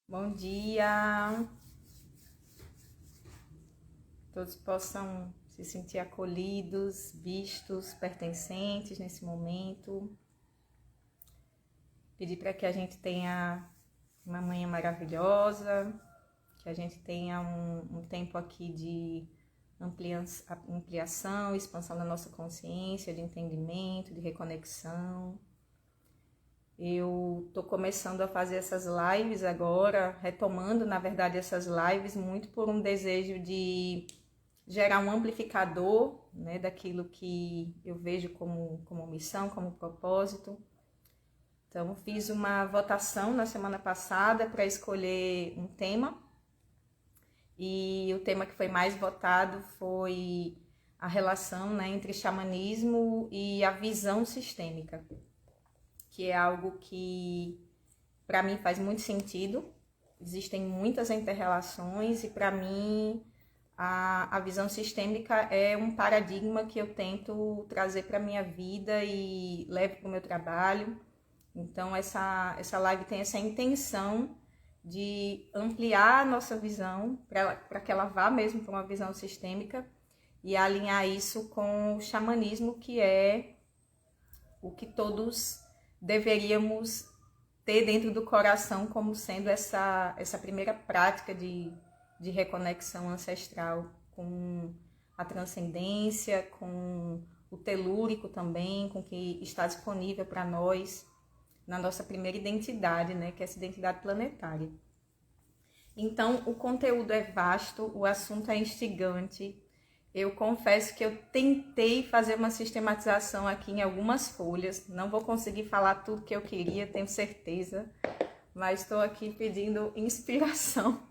Bom dia! Todos possam se sentir acolhidos, vistos, pertencentes nesse momento. Pedir para que a gente tenha uma manhã maravilhosa, que a gente tenha um tempo aqui de ampliação, expansão da nossa consciência, de entendimento, de reconexão. Eu tô começando a fazer essas lives agora, retomando, na verdade, essas lives muito por um desejo de gerar um amplificador, né, daquilo que eu vejo como missão, como propósito. Então, fiz uma votação na semana passada para escolher um tema, e o tema que foi mais votado foi a relação, né, entre xamanismo e a visão sistêmica, que é algo que para mim faz muito sentido. Existem muitas interrelações e para mim a visão sistêmica é um paradigma que eu tento trazer para a minha vida e levo para o meu trabalho. Então essa live tem essa intenção de ampliar a nossa visão para que ela vá mesmo para uma visão sistêmica e alinhar isso com o xamanismo, que é o que todos deveríamos ter dentro do coração como sendo essa primeira prática de reconexão ancestral com a transcendência, com o telúrico também, com o que está disponível para nós na nossa primeira identidade, né, que é essa identidade planetária. Então, o conteúdo é vasto, o assunto é instigante. Eu confesso que eu tentei fazer uma sistematização aqui em algumas folhas. Não vou conseguir falar tudo que eu queria, tenho certeza. Mas estou aqui pedindo inspiração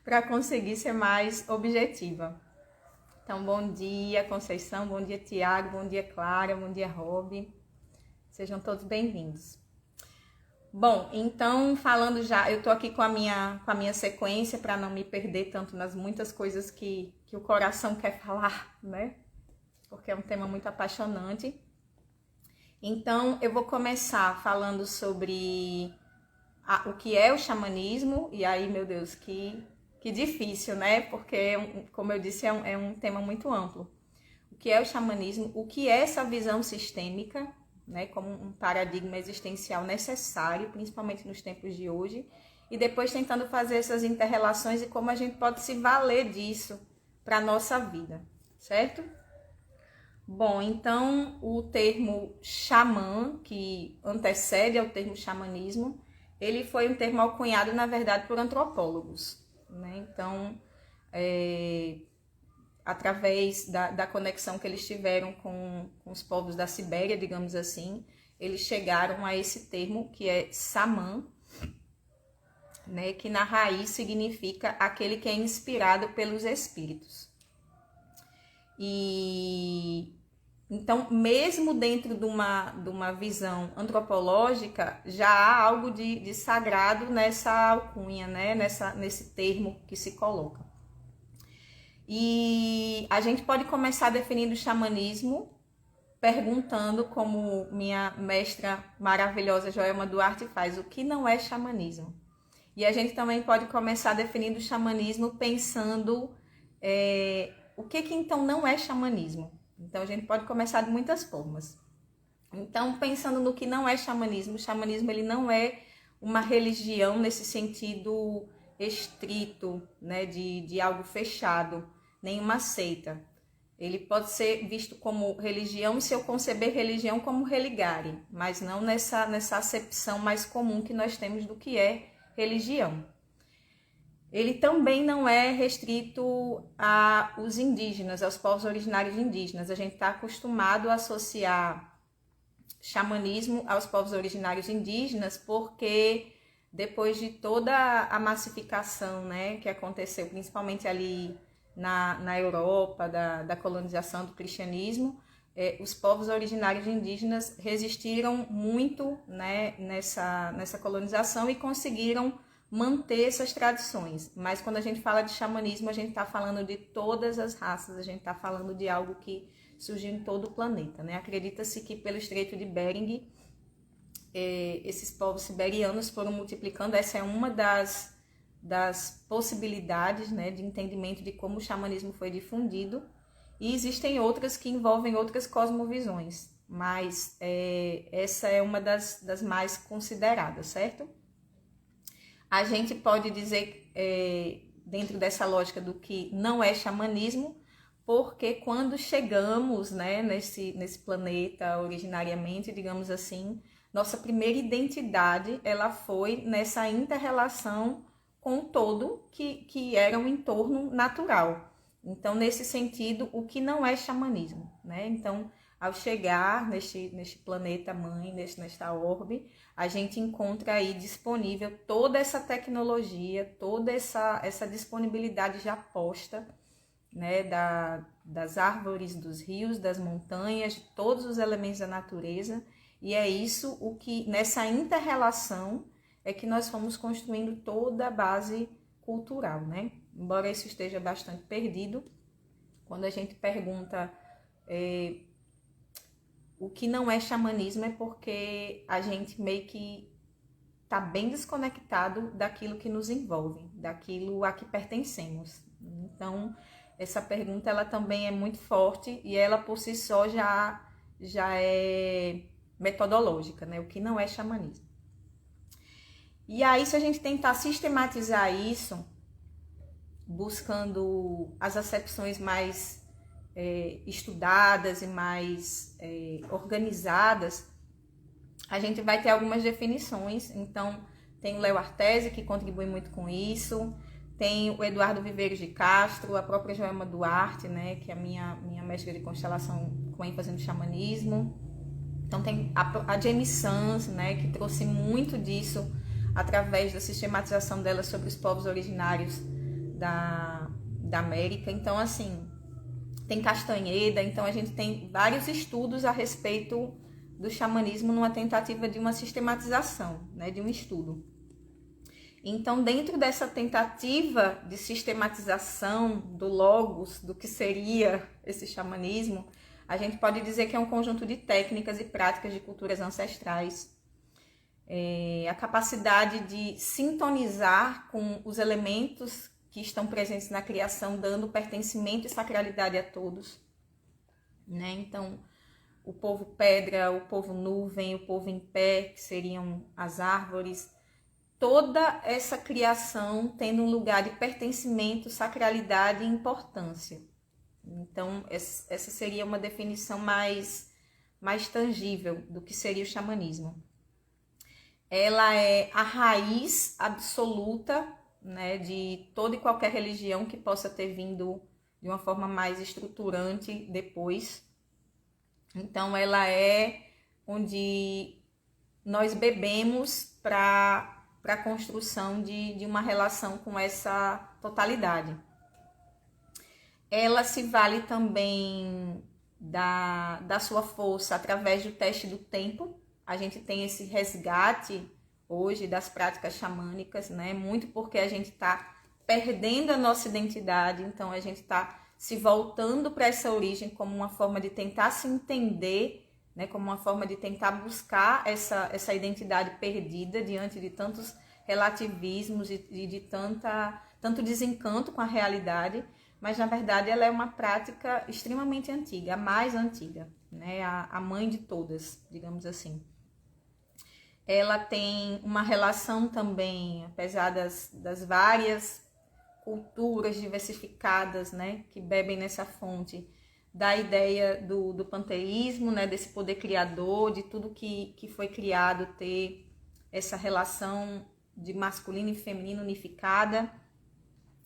para conseguir ser mais objetiva. Então, bom dia, Conceição, bom dia, Tiago, bom dia, Clara, bom dia, Rob. Sejam todos bem-vindos. Bom, então, falando já, eu tô aqui com a minha sequência para não me perder tanto nas muitas coisas que o coração quer falar, né? Porque é um tema muito apaixonante. Então, eu vou começar falando sobre o que é o xamanismo, e aí, meu Deus, que difícil, né? Porque, como eu disse, é um tema muito amplo. O que é o xamanismo? O que é essa visão sistêmica, né, como um paradigma existencial necessário, principalmente nos tempos de hoje, e depois tentando fazer essas interrelações e como a gente pode se valer disso para a nossa vida, certo? Bom, então o termo xamã, que antecede ao termo xamanismo, ele foi um termo alcunhado, na verdade, por antropólogos, né? Então, através da conexão que eles tiveram com os povos da Sibéria, digamos assim, eles chegaram a esse termo que é Samã, né, que na raiz significa aquele que é inspirado pelos espíritos. E então, mesmo dentro de uma visão antropológica, já há algo de sagrado nessa alcunha, né, nesse termo que se coloca. E a gente pode começar definindo o xamanismo perguntando, como minha mestra maravilhosa Joelma Duarte faz, o que não é xamanismo. E a gente também pode começar definindo o xamanismo pensando o que então não é xamanismo. Então a gente pode começar de muitas formas. Então, pensando no que não é xamanismo, o xamanismo ele não é uma religião nesse sentido estrito, né, de algo fechado, nem uma seita. Ele pode ser visto como religião se eu conceber religião como religare, mas não nessa acepção mais comum que nós temos do que é religião. Ele também não é restrito aos indígenas, aos povos originários indígenas. A gente está acostumado a associar xamanismo aos povos originários indígenas porque depois de toda a massificação, né, que aconteceu principalmente ali na Europa, da colonização do cristianismo, os povos originários indígenas resistiram muito, né, nessa colonização e conseguiram manter essas tradições. Mas quando a gente fala de xamanismo, a gente está falando de todas as raças, a gente está falando de algo que surgiu em todo o planeta, né? Acredita-se que pelo Estreito de Bering esses povos siberianos foram multiplicando. Essa é uma das possibilidades, né, de entendimento de como o xamanismo foi difundido. E existem outras que envolvem outras cosmovisões, mas essa é uma das mais consideradas, certo? A gente pode dizer, dentro dessa lógica do que não é xamanismo, porque quando chegamos, né, nesse planeta originariamente, digamos assim, nossa primeira identidade ela foi nessa inter-relação com o todo que era um entorno natural. Então, nesse sentido, o que não é xamanismo, né? Então, ao chegar neste planeta mãe, nesta orbe, a gente encontra aí disponível toda essa tecnologia, toda essa disponibilidade já posta, né, das árvores, dos rios, das montanhas, de todos os elementos da natureza. E é isso o que, nessa inter-relação, é que nós fomos construindo toda a base cultural, né? Embora isso esteja bastante perdido, quando a gente pergunta o que não é xamanismo, é porque a gente meio que está bem desconectado daquilo que nos envolve, daquilo a que pertencemos. Então, essa pergunta ela também é muito forte e ela por si só já é metodológica, né? O que não é xamanismo. E aí, se a gente tentar sistematizar isso, buscando as acepções mais estudadas e mais organizadas, a gente vai ter algumas definições. Então, tem o Léo Artesi, que contribui muito com isso, tem o Eduardo Viveiros de Castro, a própria Joelma Duarte, né, que é a minha mestra de constelação com ênfase no xamanismo. Então, tem a Jamie Sams, né, que trouxe muito disso através da sistematização dela sobre os povos originários da América. Então, assim, tem Castanheda. Então, a gente tem vários estudos a respeito do xamanismo numa tentativa de uma sistematização, né, de um estudo. Então, dentro dessa tentativa de sistematização do logos, do que seria esse xamanismo, a gente pode dizer que é um conjunto de técnicas e práticas de culturas ancestrais, a capacidade de sintonizar com os elementos que estão presentes na criação, dando pertencimento e sacralidade a todos, né? Então, o povo pedra, o povo nuvem, o povo em pé, que seriam as árvores, toda essa criação tendo um lugar de pertencimento, sacralidade e importância. Então, essa seria uma definição mais tangível do que seria o xamanismo. Ela é a raiz absoluta, né, de toda e qualquer religião que possa ter vindo de uma forma mais estruturante depois. Então, ela é onde nós bebemos para a construção de uma relação com essa totalidade. Ela se vale também da sua força através do teste do tempo. A gente tem esse resgate hoje das práticas xamânicas, né? Muito porque a gente está perdendo a nossa identidade, então a gente está se voltando para essa origem como uma forma de tentar se entender, né? Como uma forma de tentar buscar essa identidade perdida diante de tantos relativismos e de tanto desencanto com a realidade. Mas, na verdade, ela é uma prática extremamente antiga, a mais antiga, né? A mãe de todas, digamos assim. Ela tem uma relação também, apesar das várias culturas diversificadas, né, que bebem nessa fonte, da ideia do panteísmo, né, desse poder criador, de tudo que foi criado ter essa relação de masculino e feminino unificada.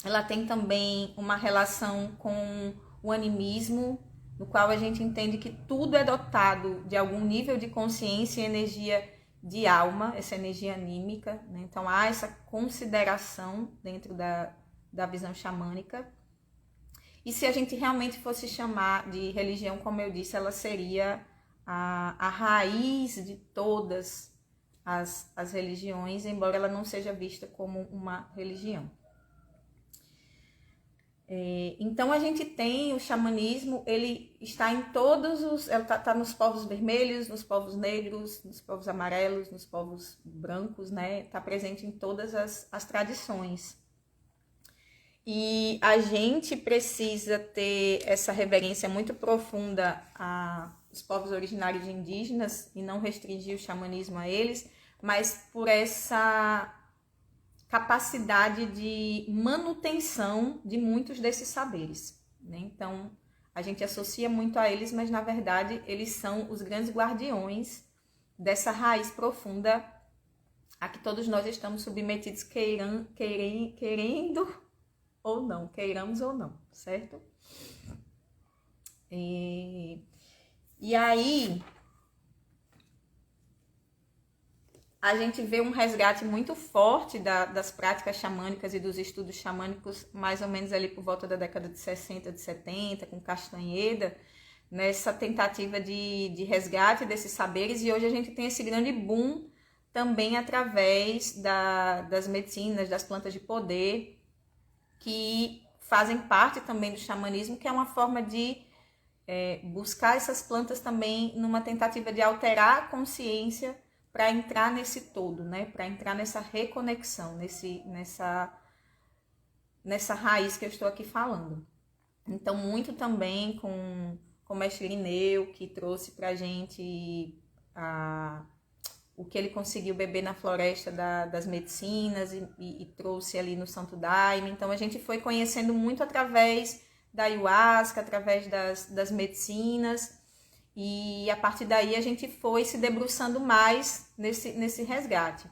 Ela tem também uma relação com o animismo, no qual a gente entende que tudo é dotado de algum nível de consciência e energia de alma, essa energia anímica, né? Então há essa consideração dentro da visão xamânica. E se a gente realmente fosse chamar de religião, como eu disse, ela seria a raiz de todas as religiões, embora ela não seja vista como uma religião. Então a gente tem o xamanismo, ele está em todos os... Ele tá nos povos vermelhos, nos povos negros, nos povos amarelos, nos povos brancos, né? Está presente em todas as tradições. E a gente precisa ter essa reverência muito profunda aos povos originários e indígenas e não restringir o xamanismo a eles, mas por essa capacidade de manutenção de muitos desses saberes, né? Então, a gente associa muito a eles, mas na verdade eles são os grandes guardiões dessa raiz profunda a que todos nós estamos submetidos, querendo ou não, queiramos ou não, certo? E aí a gente vê um resgate muito forte das práticas xamânicas e dos estudos xamânicos, mais ou menos ali por volta da década de 60, de 70, com Castanheda, nessa tentativa de resgate desses saberes, e hoje a gente tem esse grande boom também através das medicinas, das plantas de poder, que fazem parte também do xamanismo, que é uma forma de buscar essas plantas também numa tentativa de alterar a consciência para entrar nesse todo, né? Para entrar nessa reconexão, nessa raiz que eu estou aqui falando. Então, muito também com o mestre Irineu, que trouxe para a gente o que ele conseguiu beber na floresta das medicinas e trouxe ali no Santo Daime. Então, a gente foi conhecendo muito através da ayahuasca, através das medicinas, e a partir daí a gente foi se debruçando mais nesse resgate.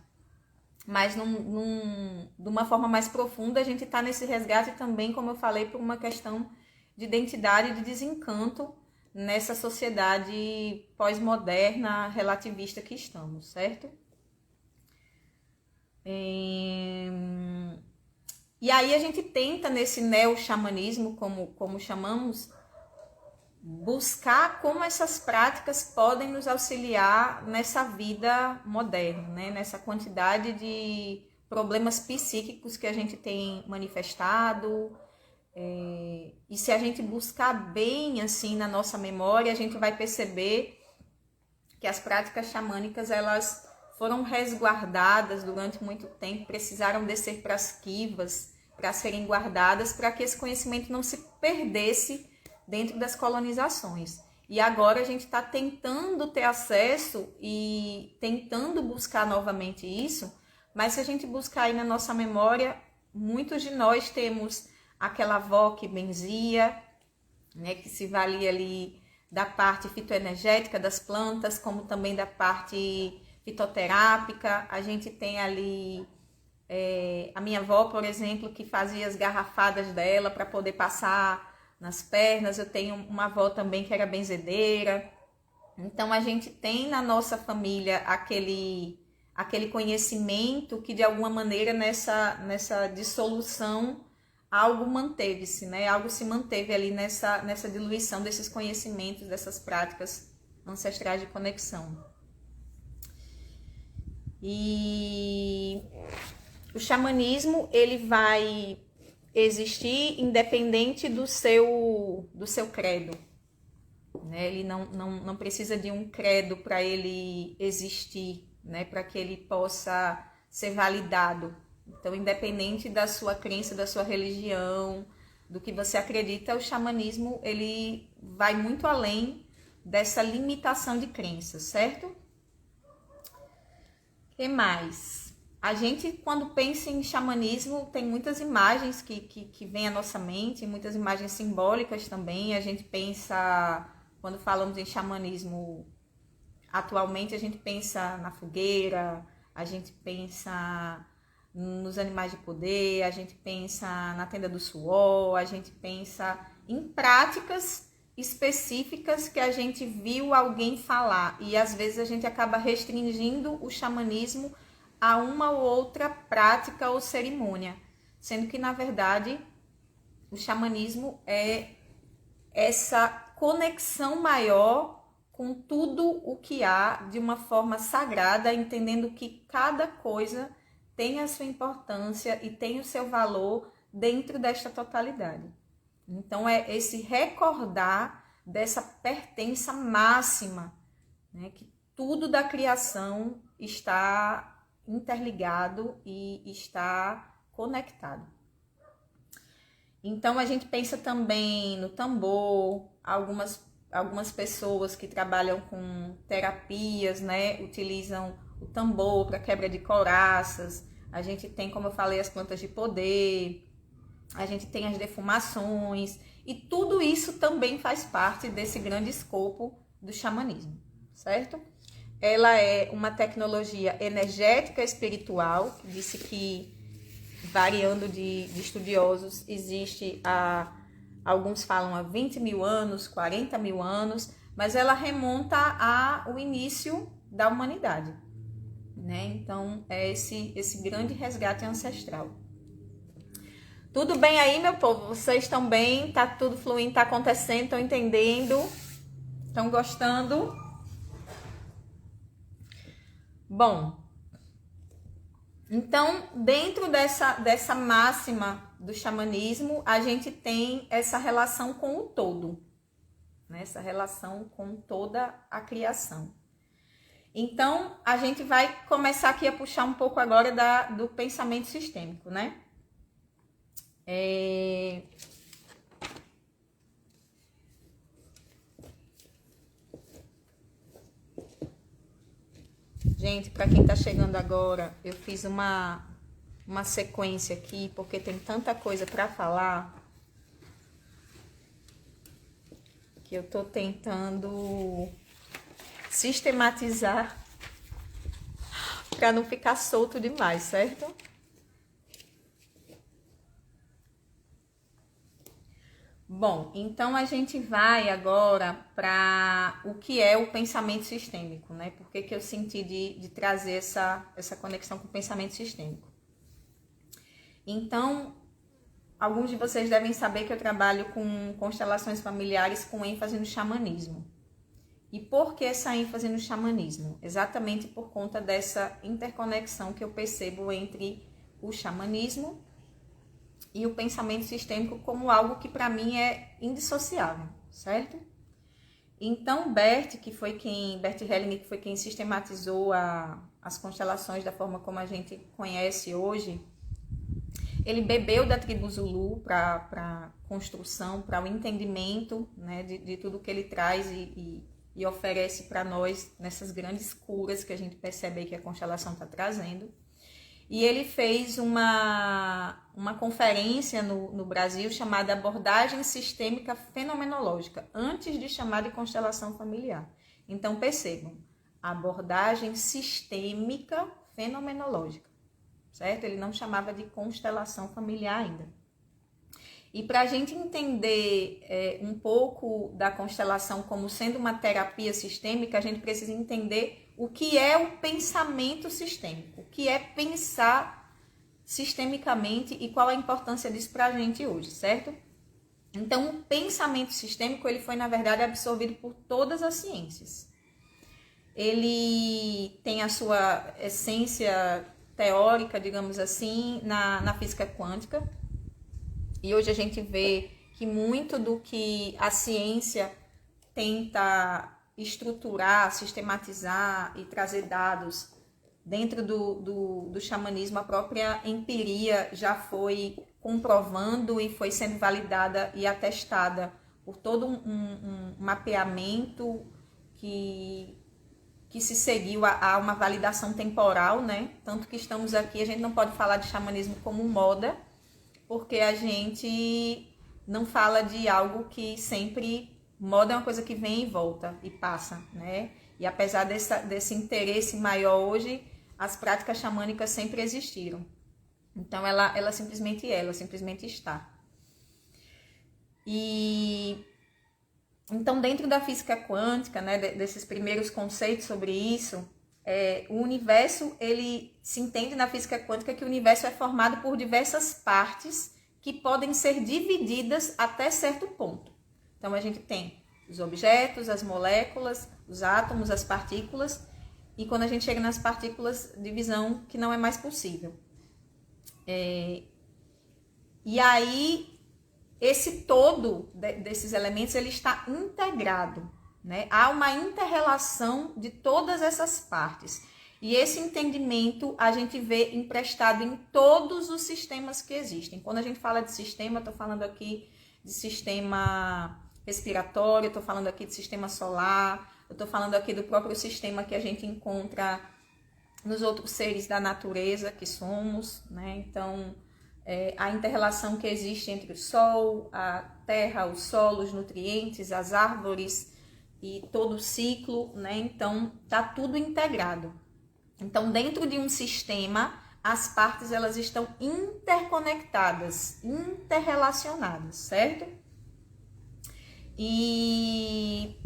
Mas de uma forma mais profunda, a gente está nesse resgate também, como eu falei, por uma questão de identidade e de desencanto nessa sociedade pós-moderna, relativista que estamos, certo? E aí a gente tenta, nesse neo-xamanismo, como chamamos, buscar como essas práticas podem nos auxiliar nessa vida moderna, né? Nessa quantidade de problemas psíquicos que a gente tem manifestado. E se a gente buscar bem assim na nossa memória, a gente vai perceber que as práticas xamânicas, elas foram resguardadas durante muito tempo, precisaram descer para as quivas, para serem guardadas, para que esse conhecimento não se perdesse dentro das colonizações. E agora a gente está tentando ter acesso e tentando buscar novamente isso, mas se a gente buscar aí na nossa memória, muitos de nós temos aquela avó que benzia, né, que se valia ali da parte fitoenergética das plantas, como também da parte fitoterápica. A gente tem ali a minha avó, por exemplo, que fazia as garrafadas dela para poder passar nas pernas. Eu tenho uma avó também que era benzedeira. Então a gente tem na nossa família aquele conhecimento que de alguma maneira nessa dissolução algo manteve-se, né? Algo se manteve ali nessa diluição desses conhecimentos, dessas práticas ancestrais de conexão. E o xamanismo, ele vai existir independente do seu credo, né? Ele não precisa de um credo para ele existir, né? Para que ele possa ser validado. Então, independente da sua crença, da sua religião, do que você acredita, o xamanismo, ele vai muito além dessa limitação de crenças, certo? O que mais? A gente, quando pensa em xamanismo, tem muitas imagens que vêm à nossa mente, muitas imagens simbólicas também. A gente pensa, quando falamos em xamanismo, atualmente a gente pensa na fogueira, a gente pensa nos animais de poder, a gente pensa na tenda do suor, a gente pensa em práticas específicas que a gente viu alguém falar, e às vezes a gente acaba restringindo o xamanismo a uma ou outra prática ou cerimônia, sendo que na verdade o xamanismo é essa conexão maior com tudo o que há de uma forma sagrada, entendendo que cada coisa tem a sua importância e tem o seu valor dentro desta totalidade. Então, é esse recordar dessa pertença máxima, né? Que tudo da criação está interligado e está conectado. Então, a gente pensa também no tambor, algumas pessoas que trabalham com terapias, né, utilizam o tambor para quebra de couraças. A gente tem, como eu falei, as plantas de poder, a gente tem as defumações, e tudo isso também faz parte desse grande escopo do xamanismo, certo? Ela é uma tecnologia energética espiritual, que disse que, variando de estudiosos, existe alguns falam há 20 mil anos, 40 mil anos, mas ela remonta ao início da humanidade, né? Então, é esse grande resgate ancestral. Tudo bem aí, meu povo? Vocês estão bem? Tá tudo fluindo, tá acontecendo, estão entendendo? Estão gostando? Bom, então, dentro dessa máxima do xamanismo, a gente tem essa relação com o todo, né? Essa relação com toda a criação. Então, a gente vai começar aqui a puxar um pouco agora do pensamento sistêmico, né? Gente, para quem tá chegando agora, eu fiz uma sequência aqui, porque tem tanta coisa para falar, que eu tô tentando sistematizar para não ficar solto demais, certo? Bom, então a gente vai agora para o que é o pensamento sistêmico, né? Por que eu senti de trazer essa conexão com o pensamento sistêmico? Então, alguns de vocês devem saber que eu trabalho com constelações familiares com ênfase no xamanismo. E por que essa ênfase no xamanismo? Exatamente por conta dessa interconexão que eu percebo entre o xamanismo e o pensamento sistêmico como algo que para mim é indissociável, certo? Então, Bert Hellinger, que foi quem sistematizou as constelações da forma como a gente conhece hoje, ele bebeu da tribo Zulu para construção, para o entendimento, né, de tudo que ele traz e oferece para nós nessas grandes curas que a gente percebe aí que a constelação está trazendo. E ele fez uma conferência no Brasil chamada Abordagem Sistêmica Fenomenológica, antes de chamar de constelação familiar. Então, percebam, abordagem sistêmica fenomenológica, certo? Ele não chamava de constelação familiar ainda. E para a gente entender um pouco da constelação como sendo uma terapia sistêmica, a gente precisa entender o que é o pensamento sistêmico, o que é pensar sistemicamente e qual a importância disso para a gente hoje, certo? Então, o pensamento sistêmico ele foi, na verdade, absorvido por todas as ciências. Ele tem a sua essência teórica, digamos assim, na física quântica. E hoje a gente vê que muito do que a ciência tenta estruturar, sistematizar e trazer dados dentro do xamanismo, a própria empiria já foi comprovando e foi sendo validada e atestada por todo um mapeamento que se seguiu a uma validação temporal, né? Tanto que estamos aqui, a gente não pode falar de xamanismo como moda, porque a gente não fala de algo que sempre... Moda é uma coisa que vem e volta e passa, né? E apesar desse interesse maior hoje, as práticas xamânicas sempre existiram. Então, ela simplesmente está. Então, dentro da física quântica, né, desses primeiros conceitos sobre isso, o universo, ele se entende na física quântica que o universo é formado por diversas partes que podem ser divididas até certo ponto. Então, a gente tem os objetos, as moléculas, os átomos, as partículas, e quando a gente chega nas partículas, divisão que não é mais possível. E aí, esse todo desses elementos, ele está integrado, né? Há uma inter-relação de todas essas partes. E esse entendimento a gente vê emprestado em todos os sistemas que existem. Quando a gente fala de sistema, estou falando aqui de sistema respiratório, estou falando aqui de sistema solar, eu estou falando aqui do próprio sistema que a gente encontra nos outros seres da natureza que somos, né? Então, a inter-relação que existe entre o Sol, a Terra, o solo, os nutrientes, as árvores e todo o ciclo, né? Então, tá tudo integrado. Então, dentro de um sistema, as partes elas estão interconectadas, interrelacionadas, certo? E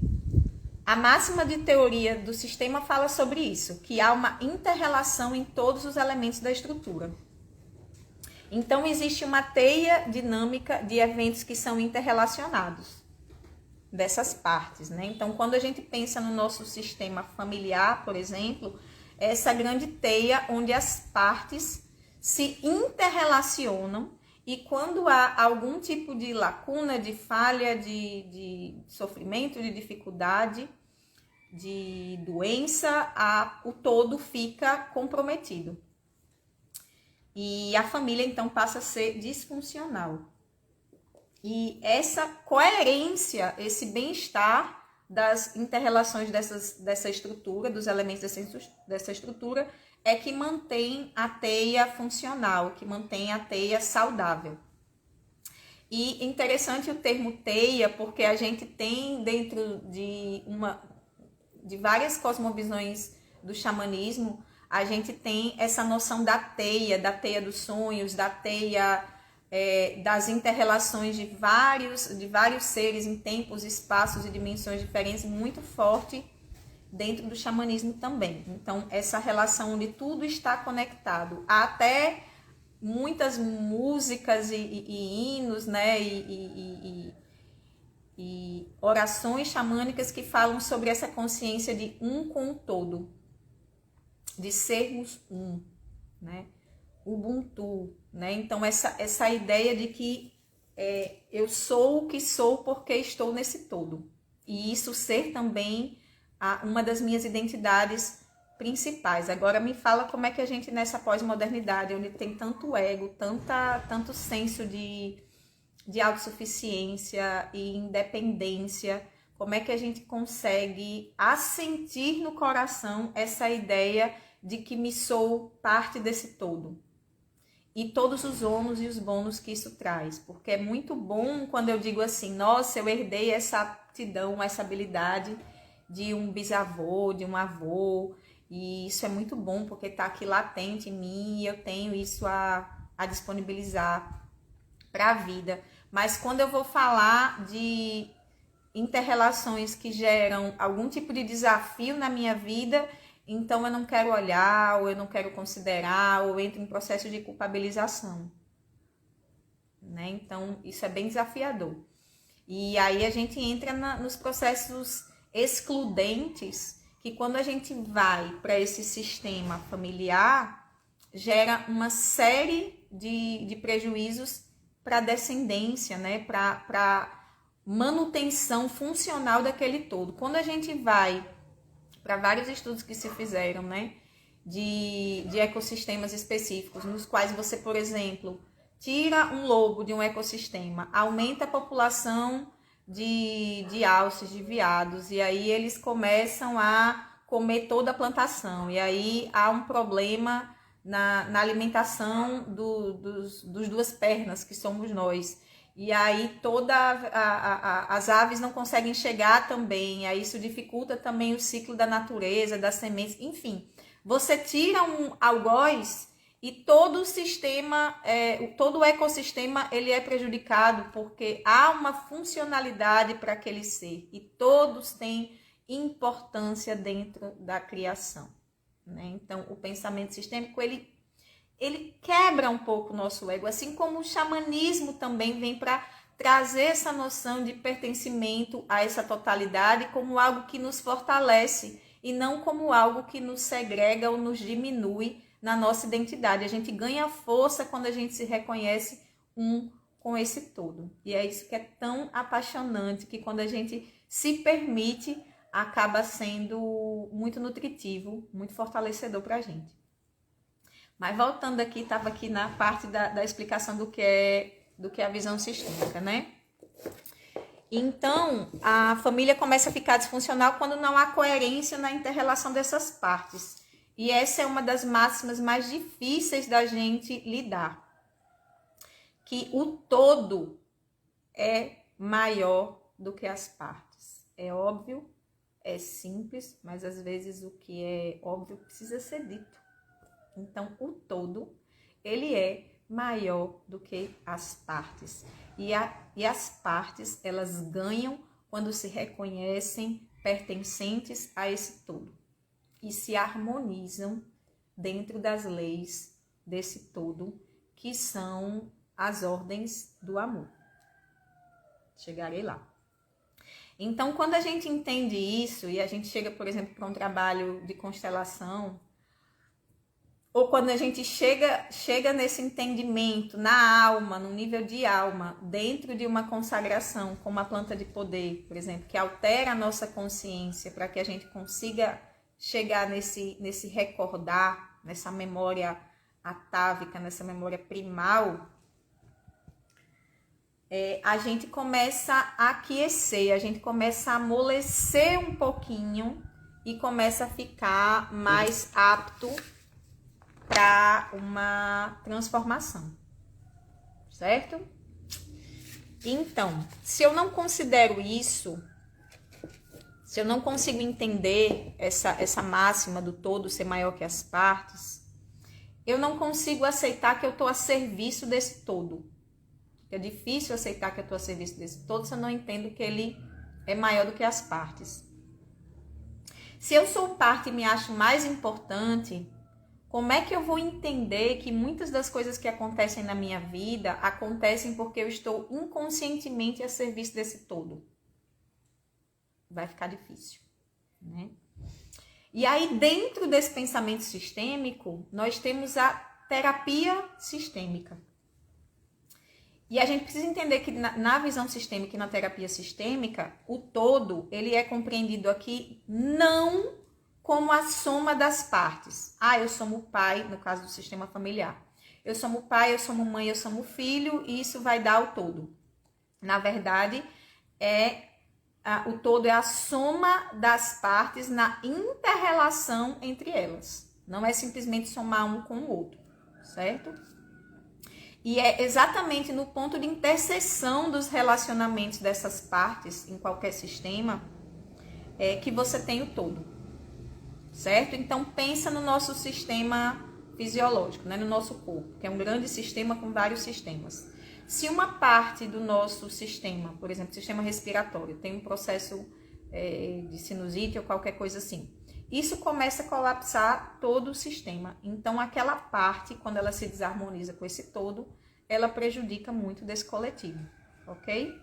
a máxima de teoria do sistema fala sobre isso, que há uma inter-relação em todos os elementos da estrutura. Então, existe uma teia dinâmica de eventos que são interrelacionados dessas partes, né? Então, quando a gente pensa no nosso sistema familiar, por exemplo, essa grande teia onde as partes se interrelacionam e quando há algum tipo de lacuna, de falha, de sofrimento, de dificuldade, de doença, o todo fica comprometido. E a família, então, passa a ser disfuncional. E essa coerência, esse bem-estar das inter-relações dessa estrutura, dos elementos dessa estrutura, é que mantém a teia funcional, que mantém a teia saudável. E interessante o termo teia, porque a gente tem dentro de várias cosmovisões do xamanismo, a gente tem essa noção da teia dos sonhos, da teia das inter-relações de vários seres em tempos, espaços e dimensões diferentes, muito forte dentro do xamanismo também. Então, essa relação onde tudo está conectado, há até muitas músicas e hinos, né, e orações xamânicas que falam sobre essa consciência de um com o todo, de sermos um, né? Ubuntu, né? Então essa ideia de que eu sou o que sou porque estou nesse todo. E isso ser também uma das minhas identidades principais. Agora me fala como é que a gente nessa pós-modernidade, onde tem tanto ego, tanto senso de autossuficiência e independência, como é que a gente consegue assentir no coração essa ideia de que me sou parte desse todo? E todos os ônus e os bônus que isso traz. Porque é muito bom quando eu digo assim, nossa, eu herdei essa aptidão, essa habilidade de um bisavô, de um avô, e isso é muito bom porque está aqui latente em mim e eu tenho isso a disponibilizar para a vida. Mas quando eu vou falar de inter-relações que geram algum tipo de desafio na minha vida, então eu não quero olhar, ou eu não quero considerar, ou entro em processo de culpabilização, né? Então isso é bem desafiador. E aí a gente entra nos processos excludentes, que quando a gente vai para esse sistema familiar, gera uma série de prejuízos para a descendência, né? Para manutenção funcional daquele todo. Quando a gente vai para vários estudos que se fizeram, né, de ecossistemas específicos, nos quais você, por exemplo, tira um lobo de um ecossistema, aumenta a população de alces, de veados, e aí eles começam a comer toda a plantação, e aí há um problema na alimentação dos duas pernas, que somos nós. E aí as aves não conseguem chegar também, aí isso dificulta também o ciclo da natureza, das sementes, enfim. Você tira um algoz e todo o sistema, todo o ecossistema, ele é prejudicado porque há uma funcionalidade para aquele ser e todos têm importância dentro da criação, né? Então, o pensamento sistêmico, ele quebra um pouco o nosso ego, assim como o xamanismo também vem para trazer essa noção de pertencimento a essa totalidade como algo que nos fortalece e não como algo que nos segrega ou nos diminui na nossa identidade. A gente ganha força quando a gente se reconhece um com esse todo. E é isso que é tão apaixonante, que quando a gente se permite, acaba sendo muito nutritivo, muito fortalecedor para a gente. Mas voltando aqui, estava aqui na parte da explicação do que é a visão sistêmica, né? Então, a família começa a ficar disfuncional quando não há coerência na inter-relação dessas partes. E essa é uma das máximas mais difíceis da gente lidar. Que o todo é maior do que as partes. É óbvio, é simples, mas às vezes o que é óbvio precisa ser dito. Então, o todo, ele é maior do que as partes. E as partes, elas ganham quando se reconhecem pertencentes a esse todo. E se harmonizam dentro das leis desse todo, que são as ordens do amor. Chegarei lá. Então, quando a gente entende isso, e a gente chega, por exemplo, para um trabalho de constelação, ou quando a gente chega nesse entendimento na alma, no nível de alma, dentro de uma consagração, como a planta de poder, por exemplo, que altera a nossa consciência para que a gente consiga chegar nesse recordar, nessa memória atávica, nessa memória primal, a gente começa a aquecer, a gente começa a amolecer um pouquinho e começa a ficar mais apto para uma transformação, certo? Então, se eu não considero isso, se eu não consigo entender essa máxima do todo ser maior que as partes, eu não consigo aceitar que eu estou a serviço desse todo. É difícil aceitar que eu estou a serviço desse todo se eu não entendo que ele é maior do que as partes. Se eu sou parte e me acho mais importante, como é que eu vou entender que muitas das coisas que acontecem na minha vida acontecem porque eu estou inconscientemente a serviço desse todo? Vai ficar difícil, né? E aí, dentro desse pensamento sistêmico, nós temos a terapia sistêmica. E a gente precisa entender que na visão sistêmica e na terapia sistêmica, o todo, ele é compreendido aqui não como a soma das partes. Eu somo pai, no caso do sistema familiar. Eu somo pai, eu somo mãe, eu somo filho, e isso vai dar o todo. Na verdade, o todo é a soma das partes na inter-relação entre elas. Não é simplesmente somar um com o outro, certo? E é exatamente no ponto de interseção dos relacionamentos dessas partes, em qualquer sistema, que você tem o todo, certo? Então, pensa no nosso sistema fisiológico, né? No nosso corpo, que é um grande sistema com vários sistemas. Se uma parte do nosso sistema, por exemplo, sistema respiratório, tem um processo de sinusite ou qualquer coisa assim, isso começa a colapsar todo o sistema. Então, aquela parte, quando ela se desarmoniza com esse todo, ela prejudica muito desse coletivo, ok?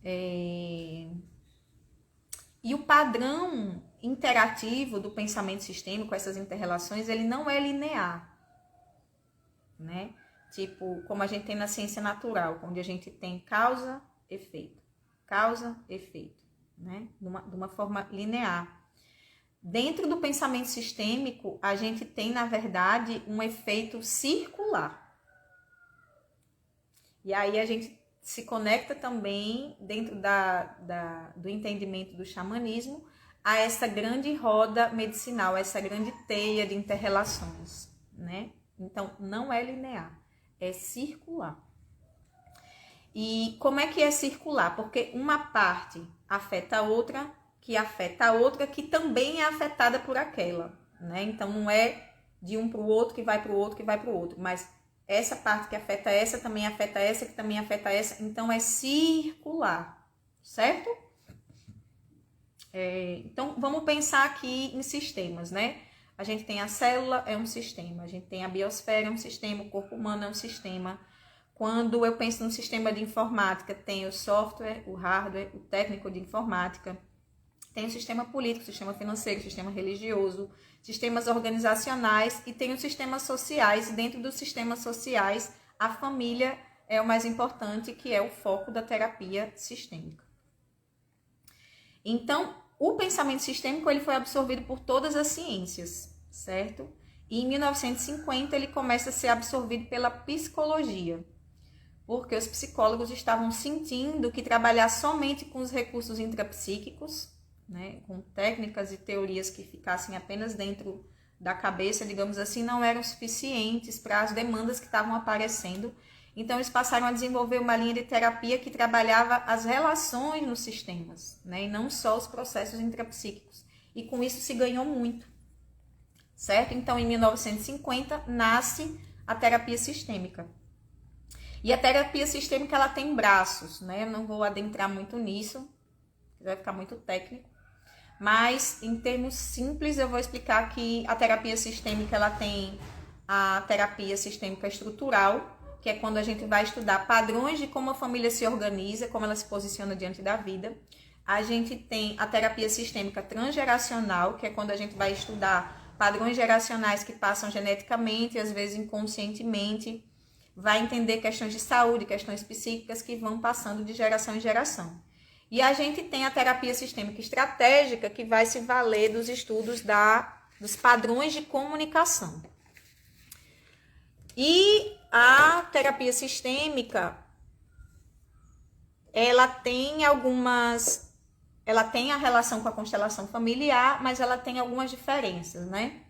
E o padrão interativo do pensamento sistêmico, essas inter-relações, ele não é linear, né? Tipo, como a gente tem na ciência natural, onde a gente tem causa, efeito, né? De uma forma linear. Dentro do pensamento sistêmico, a gente tem, na verdade, um efeito circular. E aí a gente se conecta também, dentro do entendimento do xamanismo, a essa grande roda medicinal, a essa grande teia de inter-relações, né? Então, não é linear, é circular. E como é que é circular? Porque uma parte afeta a outra, que também é afetada por aquela, né? Então, não é de um para o outro, que vai para o outro, que vai para o outro, mas essa parte que afeta essa, também afeta essa, que também afeta essa, então é circular, certo? Então, vamos pensar aqui em sistemas, né? A gente tem a célula, é um sistema, a gente tem a biosfera, é um sistema, o corpo humano é um sistema. Quando eu penso no sistema de informática, tem o software, o hardware, o técnico de informática, tem o sistema político, o sistema financeiro, o sistema religioso, sistemas organizacionais e tem os sistemas sociais. Dentro dos sistemas sociais, a família é o mais importante, que é o foco da terapia sistêmica. Então, o pensamento sistêmico ele foi absorvido por todas as ciências, certo? E em 1950 ele começa a ser absorvido pela psicologia, porque os psicólogos estavam sentindo que trabalhar somente com os recursos intrapsíquicos, né, com técnicas e teorias que ficassem apenas dentro da cabeça, digamos assim, não eram suficientes para as demandas que estavam aparecendo. Então, eles passaram a desenvolver uma linha de terapia que trabalhava as relações nos sistemas, né, e não só os processos intrapsíquicos. E com isso se ganhou muito, certo? Então, em 1950, nasce a terapia sistêmica. E a terapia sistêmica, ela tem braços, né? Eu não vou adentrar muito nisso, vai ficar muito técnico. Mas, em termos simples, eu vou explicar que a terapia sistêmica, ela tem a terapia sistêmica estrutural, que é quando a gente vai estudar padrões de como a família se organiza, como ela se posiciona diante da vida. A gente tem a terapia sistêmica transgeracional, que é quando a gente vai estudar padrões geracionais que passam geneticamente, às vezes inconscientemente, vai entender questões de saúde, questões psíquicas que vão passando de geração em geração. E a gente tem a terapia sistêmica estratégica, que vai se valer dos estudos dos padrões de comunicação. E a terapia sistêmica, ela tem a relação com a constelação familiar, mas ela tem algumas diferenças, né?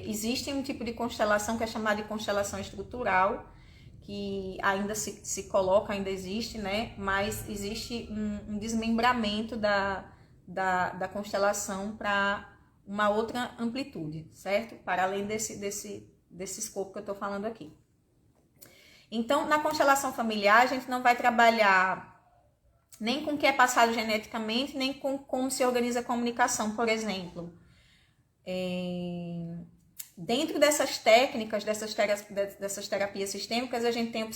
Existe um tipo de constelação que é chamada de constelação estrutural, que ainda se coloca, ainda existe, né? Mas existe um desmembramento da constelação para uma outra amplitude, certo? Para além desse escopo que eu estou falando aqui. Então, na constelação familiar, a gente não vai trabalhar nem com o que é passado geneticamente, nem com como se organiza a comunicação, por exemplo. Dentro dessas técnicas, dessas terapias sistêmicas, a gente tem o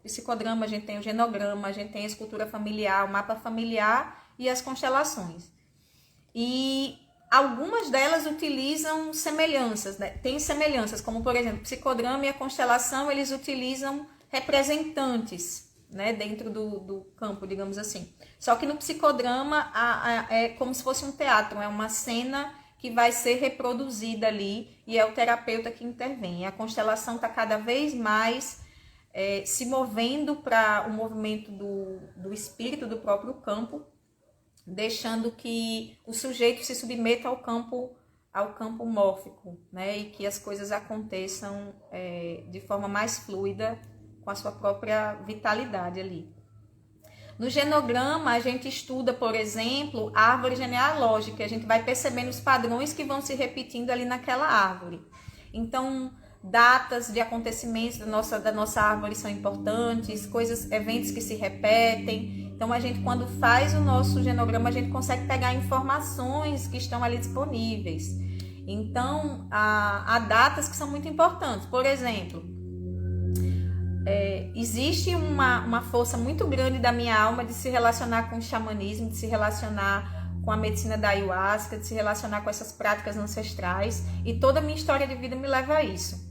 psicodrama, a gente tem o genograma, a gente tem a escultura familiar, o mapa familiar e as constelações. E algumas delas utilizam semelhanças, né? Tem semelhanças, como por exemplo, o psicodrama e a constelação, eles utilizam representantes, né, dentro do campo, digamos assim. Só que no psicodrama é como se fosse um teatro, é uma cena que vai ser reproduzida ali e é o terapeuta que intervém. E a constelação está cada vez mais se movendo para o movimento do espírito do próprio campo, deixando que o sujeito se submeta ao campo mórfico, né? E que as coisas aconteçam de forma mais fluida, com a sua própria vitalidade ali. No genograma, a gente estuda, por exemplo, a árvore genealógica. A gente vai percebendo os padrões que vão se repetindo ali naquela árvore. Então, datas de acontecimentos da nossa árvore são importantes, eventos que se repetem. Então, a gente, quando faz o nosso genograma, a gente consegue pegar informações que estão ali disponíveis. Então, há datas que são muito importantes. Por exemplo, existe uma força muito grande da minha alma de se relacionar com o xamanismo, de se relacionar com a medicina da ayahuasca, de se relacionar com essas práticas ancestrais, e toda a minha história de vida me leva a isso.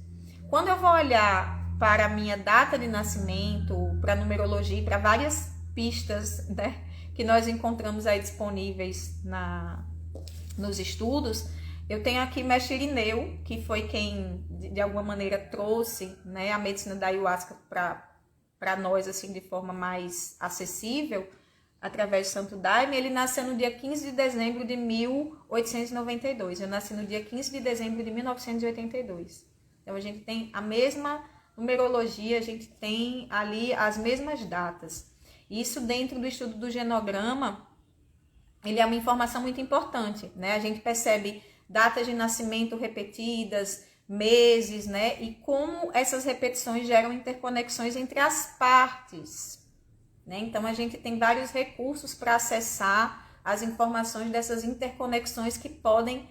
Quando eu vou olhar para a minha data de nascimento, para a numerologia, para várias pistas, né, que nós encontramos aí disponíveis nos estudos, eu tenho aqui Mestre Irineu, que foi quem, de alguma maneira, trouxe, né, a medicina da ayahuasca para nós, assim, de forma mais acessível, através do Santo Daime. Ele nasceu no dia 15 de dezembro de 1892. Eu nasci no dia 15 de dezembro de 1982. Então, a gente tem a mesma numerologia, a gente tem ali as mesmas datas. Isso dentro do estudo do genograma, ele é uma informação muito importante, né? A gente percebe datas de nascimento repetidas, meses, né? E como essas repetições geram interconexões entre as partes, né? Então, a gente tem vários recursos para acessar as informações dessas interconexões que podem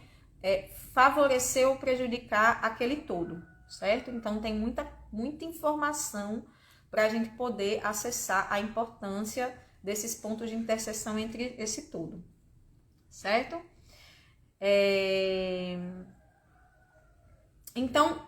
favorecer ou prejudicar aquele todo, certo? Então, tem muita informação para a gente poder acessar a importância desses pontos de interseção entre esse todo, certo? Então,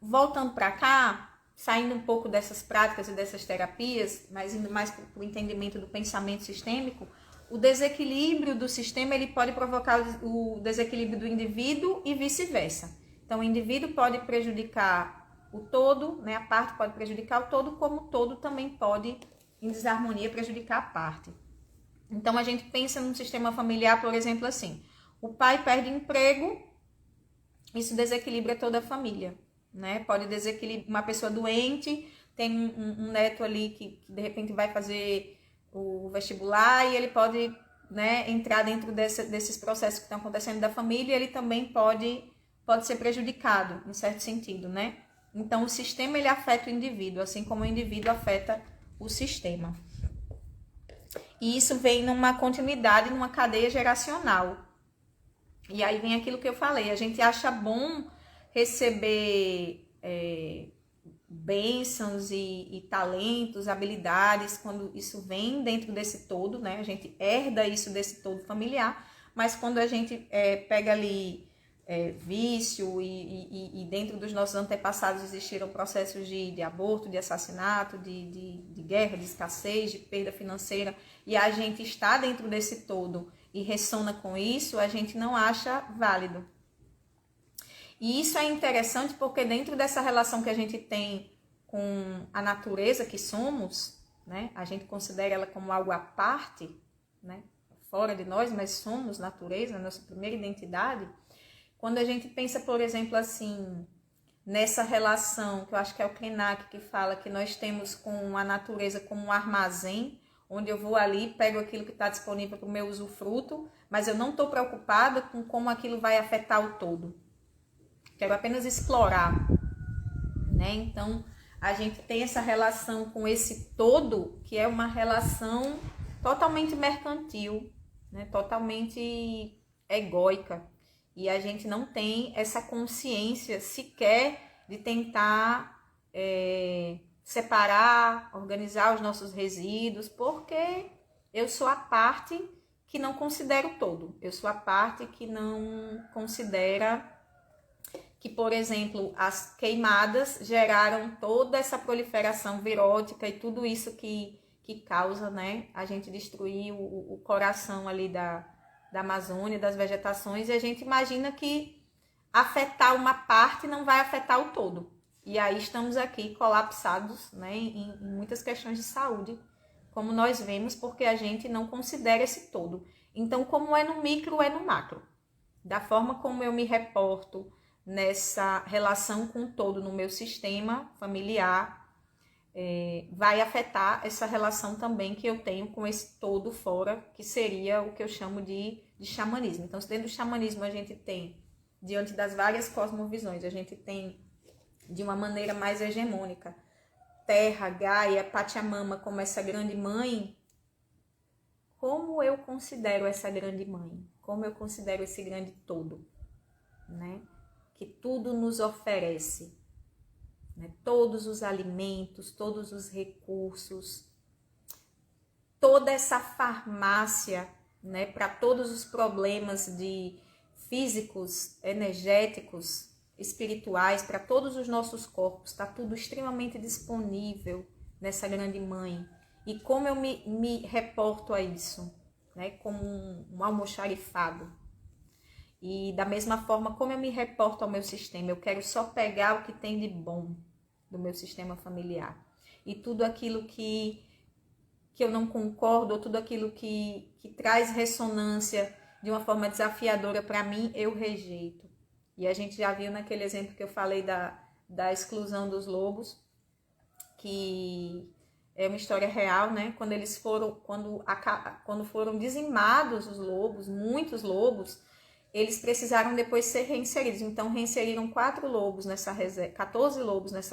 voltando para cá, saindo um pouco dessas práticas e dessas terapias, mas indo mais para o entendimento do pensamento sistêmico, o desequilíbrio do sistema ele pode provocar o desequilíbrio do indivíduo e vice-versa. Então, o indivíduo pode prejudicar o todo, né? A parte pode prejudicar o todo, como o todo também pode, em desarmonia, prejudicar a parte. Então, a gente pensa num sistema familiar, por exemplo, assim, o pai perde emprego, isso desequilibra toda a família, né? Pode desequilibrar uma pessoa doente, tem um neto ali que de repente vai fazer o vestibular e ele pode, né, entrar dentro desses processos que estão acontecendo da família e ele também pode ser prejudicado, em certo sentido, né? Então, o sistema ele afeta o indivíduo, assim como o indivíduo afeta o sistema. E isso vem numa continuidade, numa cadeia geracional. E aí vem aquilo que eu falei, a gente acha bom receber bênçãos e talentos, habilidades, quando isso vem dentro desse todo, né? A gente herda isso desse todo familiar, mas quando a gente pega ali vício e dentro dos nossos antepassados existiram processos de aborto, de assassinato, de guerra, de escassez, de perda financeira, e a gente está dentro desse todo e ressona com isso, a gente não acha válido. E isso é interessante porque dentro dessa relação que a gente tem com a natureza que somos, né? A gente considera ela como algo à parte, né? Fora de nós, mas somos natureza, nossa primeira identidade. Quando a gente pensa, por exemplo, assim, nessa relação, que eu acho que é o Krenak que fala que nós temos com a natureza como um armazém, onde eu vou ali, pego aquilo que está disponível para o meu usufruto, mas eu não estou preocupada com como aquilo vai afetar o todo. Quero apenas explorar, né? Então, a gente tem essa relação com esse todo, que é uma relação totalmente mercantil, né? Totalmente egóica. E a gente não tem essa consciência sequer de tentar separar, organizar os nossos resíduos, porque eu sou a parte que não considera o todo. Eu sou a parte que não considera que, por exemplo, as queimadas geraram toda essa proliferação virótica e tudo isso que causa, né, a gente destruir o coração ali da Amazônia, das vegetações, e a gente imagina que afetar uma parte não vai afetar o todo. E aí estamos aqui colapsados, né, em muitas questões de saúde, como nós vemos, porque a gente não considera esse todo. Então, como é no micro, é no macro. Da forma como eu me reporto nessa relação com o todo no meu sistema familiar, vai afetar essa relação também que eu tenho com esse todo fora, que seria o que eu chamo de xamanismo. Então, dentro do xamanismo a gente tem, diante das várias cosmovisões, a gente tem de uma maneira mais hegemônica, Terra, Gaia, Pachamama como essa grande mãe. Como eu considero essa grande mãe? Como eu considero esse grande todo, né? Que tudo nos oferece, né? Todos os alimentos, todos os recursos, toda essa farmácia, né? Para todos os problemas de físicos, energéticos, espirituais, para todos os nossos corpos, está tudo extremamente disponível nessa grande mãe. E como eu me reporto a isso, né? Como um almoxarifado. E da mesma forma, como eu me reporto ao meu sistema, eu quero só pegar o que tem de bom do meu sistema familiar. E tudo aquilo que eu não concordo, ou tudo aquilo que traz ressonância de uma forma desafiadora para mim, eu rejeito. E a gente já viu naquele exemplo que eu falei da exclusão dos lobos, que é uma história real, né? Quando foram dizimados os lobos, muitos lobos, eles precisaram depois ser reinseridos. Então, reinseriram 14 lobos nessa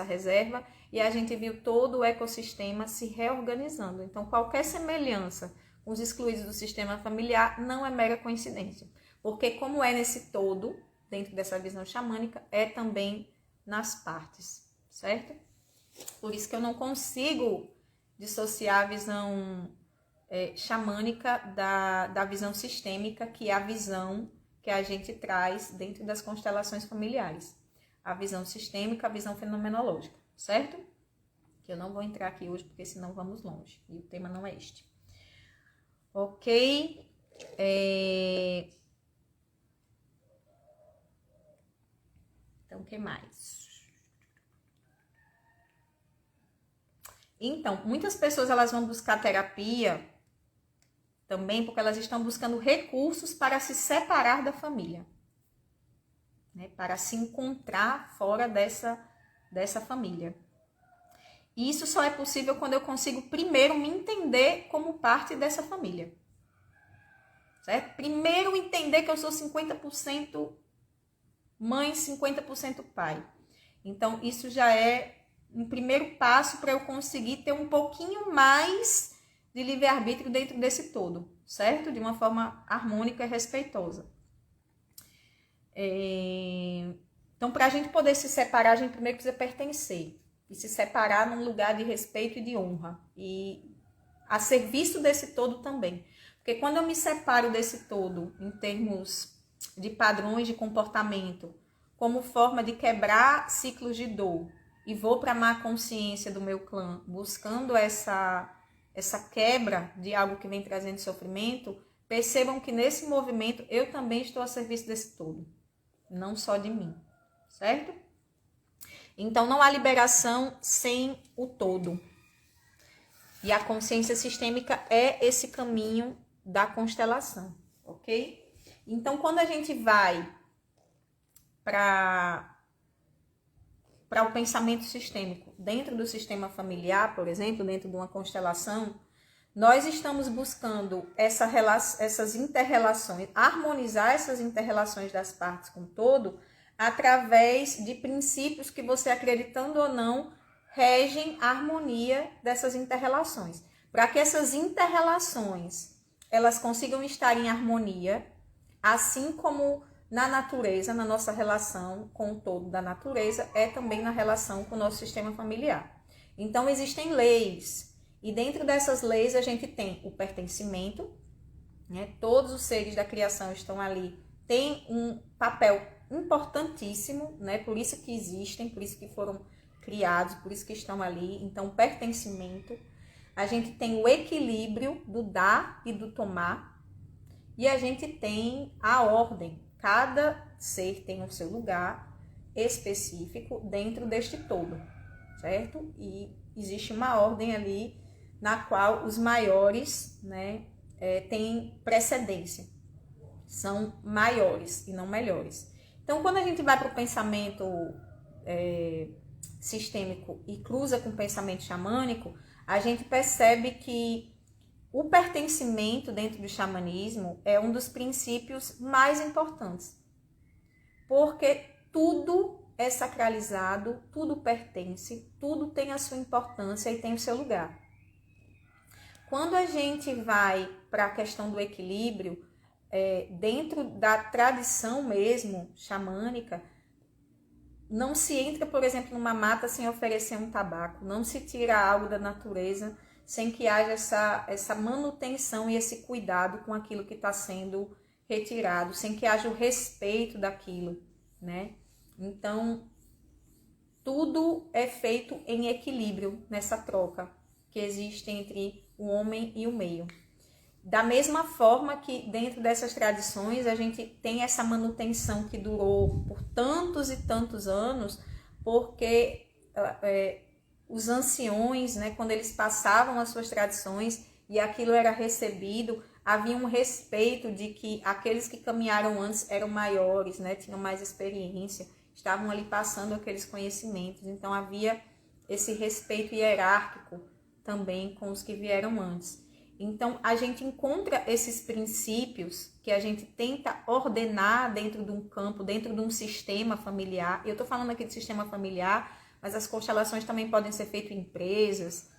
reserva, e a gente viu todo o ecossistema se reorganizando. Então, qualquer semelhança com os excluídos do sistema familiar não é mera coincidência. Porque como é nesse todo, dentro dessa visão xamânica, é também nas partes, certo? Por isso que eu não consigo dissociar a visão xamânica da visão sistêmica, que é a visão que a gente traz dentro das constelações familiares. A visão sistêmica, a visão fenomenológica, certo? Eu não vou entrar aqui hoje, porque senão vamos longe. E o tema não é este. Ok? Então, o que mais? Então, muitas pessoas elas vão buscar terapia também porque elas estão buscando recursos para se separar da família, né? Para se encontrar fora dessa família. E isso só é possível quando eu consigo primeiro me entender como parte dessa família. Certo? Primeiro entender que eu sou 50% mãe, 50% pai. Então, isso já é um primeiro passo para eu conseguir ter um pouquinho mais de livre-arbítrio dentro desse todo, certo? De uma forma harmônica e respeitosa. Então, para a gente poder se separar, a gente primeiro precisa pertencer. E se separar num lugar de respeito e de honra. E a serviço desse todo também. Porque quando eu me separo desse todo, em termos de padrões de comportamento, como forma de quebrar ciclos de dor, e vou para a má consciência do meu clã, buscando essa quebra de algo que vem trazendo sofrimento, percebam que nesse movimento eu também estou a serviço desse todo, não só de mim, certo? Então não há liberação sem o todo. E a consciência sistêmica é esse caminho da constelação, ok? Então quando a gente vai para o pensamento sistêmico, dentro do sistema familiar, por exemplo, dentro de uma constelação, nós estamos buscando essas interrelações, harmonizar essas interrelações das partes com o todo, através de princípios que você, acreditando ou não, regem a harmonia dessas interrelações. Para que essas interrelações elas consigam estar em harmonia, assim como na natureza, na nossa relação com o todo da natureza, é também na relação com o nosso sistema familiar. Então, existem leis, e dentro dessas leis a gente tem o pertencimento, né? Todos os seres da criação estão ali, têm um papel importantíssimo, né? Por isso que existem, por isso que foram criados, por isso que estão ali. Então, pertencimento. A gente tem o equilíbrio do dar e do tomar, e a gente tem a ordem. Cada ser tem o seu lugar específico dentro deste todo, certo? E existe uma ordem ali na qual os maiores, né, têm precedência. São maiores e não melhores. Então, quando a gente vai para o pensamento sistêmico e cruza com o pensamento xamânico, a gente percebe que o pertencimento dentro do xamanismo é um dos princípios mais importantes, porque tudo é sacralizado, tudo pertence, tudo tem a sua importância e tem o seu lugar. Quando a gente vai para a questão do equilíbrio, dentro da tradição mesmo xamânica, não se entra, por exemplo, numa mata sem oferecer um tabaco, não se tira algo da natureza sem que haja essa manutenção e esse cuidado com aquilo que está sendo retirado, sem que haja o respeito daquilo, né? Então, tudo é feito em equilíbrio nessa troca que existe entre o homem e o meio. Da mesma forma que dentro dessas tradições a gente tem essa manutenção que durou por tantos e tantos anos, porque os anciões, né, quando eles passavam as suas tradições e aquilo era recebido, havia um respeito de que aqueles que caminharam antes eram maiores, né, tinham mais experiência, estavam ali passando aqueles conhecimentos. Então havia esse respeito hierárquico também com os que vieram antes. Então, a gente encontra esses princípios que a gente tenta ordenar dentro de um campo, dentro de um sistema familiar. Eu estou falando aqui de sistema familiar, mas as constelações também podem ser feitas em empresas.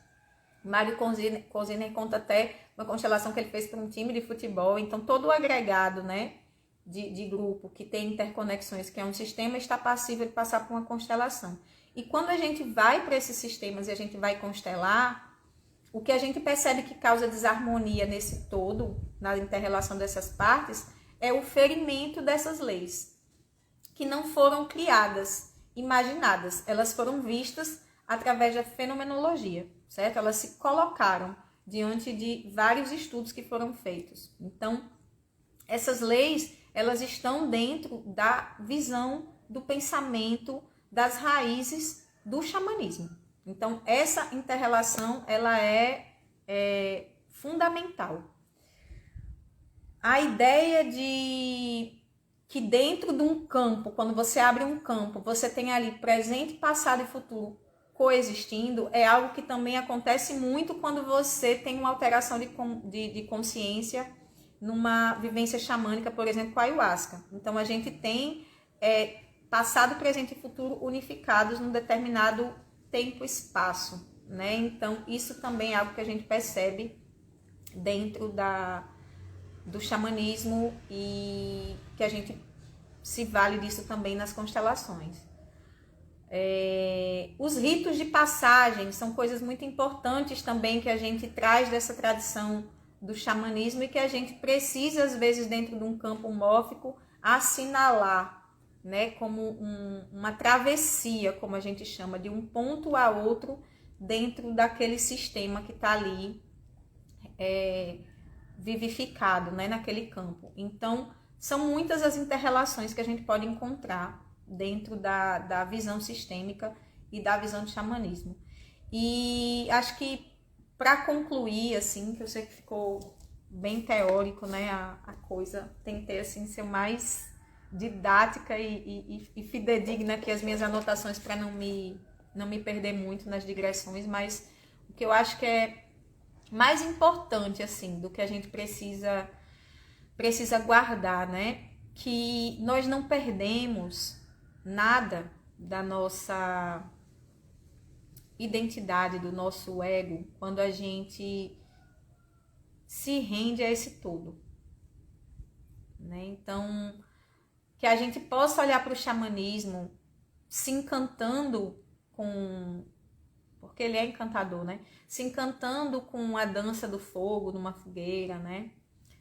Mário Coziner conta até uma constelação que ele fez para um time de futebol. Então, todo o agregado, né, de grupo que tem interconexões, que é um sistema, está passível de passar por uma constelação. E quando a gente vai para esses sistemas e a gente vai constelar, o que a gente percebe que causa desarmonia nesse todo, na interrelação dessas partes, é o ferimento dessas leis, que não foram criadas, imaginadas. Elas foram vistas através da fenomenologia, certo? Elas se colocaram diante de vários estudos que foram feitos. Então, essas leis, elas estão dentro da visão, do pensamento, das raízes do xamanismo. Então, essa inter-relação, ela é fundamental. A ideia de que dentro de um campo, quando você abre um campo, você tem ali presente, passado e futuro coexistindo, é algo que também acontece muito quando você tem uma alteração de consciência numa vivência xamânica, por exemplo, com a ayahuasca. Então, a gente tem passado, presente e futuro unificados num determinado tempo e espaço, né? Então, isso também é algo que a gente percebe dentro do xamanismo e que a gente se vale disso também nas constelações. Os ritos de passagem são coisas muito importantes também que a gente traz dessa tradição do xamanismo e que a gente precisa, às vezes, dentro de um campo mórfico, assinalar, né, como uma travessia, como a gente chama, de um ponto a outro dentro daquele sistema que está ali vivificado, né, naquele campo. Então, são muitas as interrelações que a gente pode encontrar dentro da visão sistêmica e da visão de xamanismo. E acho que, para concluir, assim, que eu sei que ficou bem teórico, né, a coisa, tentei, assim, ser mais didática e fidedigna aqui as minhas anotações para não me perder muito nas digressões, mas o que eu acho que é mais importante, assim, do que a gente precisa guardar, né, que nós não perdemos nada da nossa identidade, do nosso ego, quando a gente se rende a esse todo, né? Então, que a gente possa olhar para o xamanismo se encantando com... porque ele é encantador, né? Se encantando com a dança do fogo numa fogueira, né?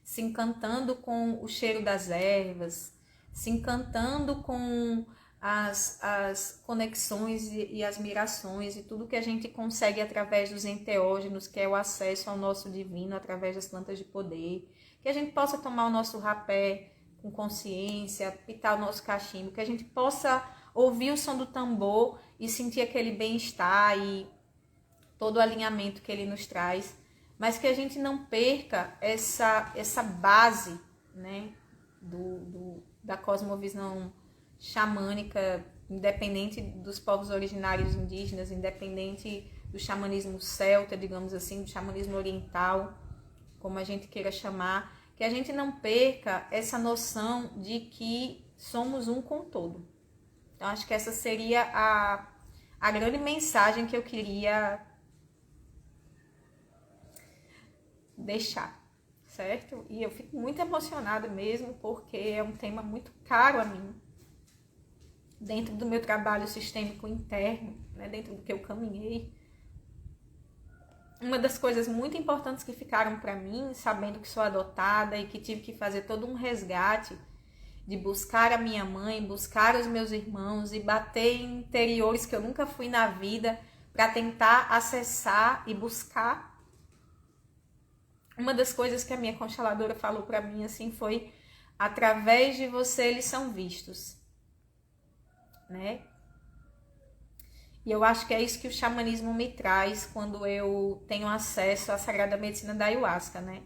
Se encantando com o cheiro das ervas, se encantando com as conexões e as mirações e tudo que a gente consegue através dos enteógenos, que é o acesso ao nosso divino através das plantas de poder, que a gente possa tomar o nosso rapé com consciência, pitar o nosso cachimbo, que a gente possa ouvir o som do tambor e sentir aquele bem-estar e todo o alinhamento que ele nos traz, mas que a gente não perca essa base, né, da cosmovisão xamânica, independente dos povos originários indígenas, independente do xamanismo celta, digamos assim, do xamanismo oriental, como a gente queira chamar, que a gente não perca essa noção de que somos um com o todo. Então, acho que essa seria a grande mensagem que eu queria deixar, certo? E eu fico muito emocionada mesmo, porque é um tema muito caro a mim, dentro do meu trabalho sistêmico interno, né, dentro do que eu caminhei. Uma das coisas muito importantes que ficaram para mim, sabendo que sou adotada e que tive que fazer todo um resgate de buscar a minha mãe, buscar os meus irmãos e bater em interiores que eu nunca fui na vida para tentar acessar e buscar. Uma das coisas que a minha consteladora falou para mim assim foi: através de você eles são vistos, né? E eu acho que é isso que o xamanismo me traz quando eu tenho acesso à sagrada medicina da ayahuasca, né?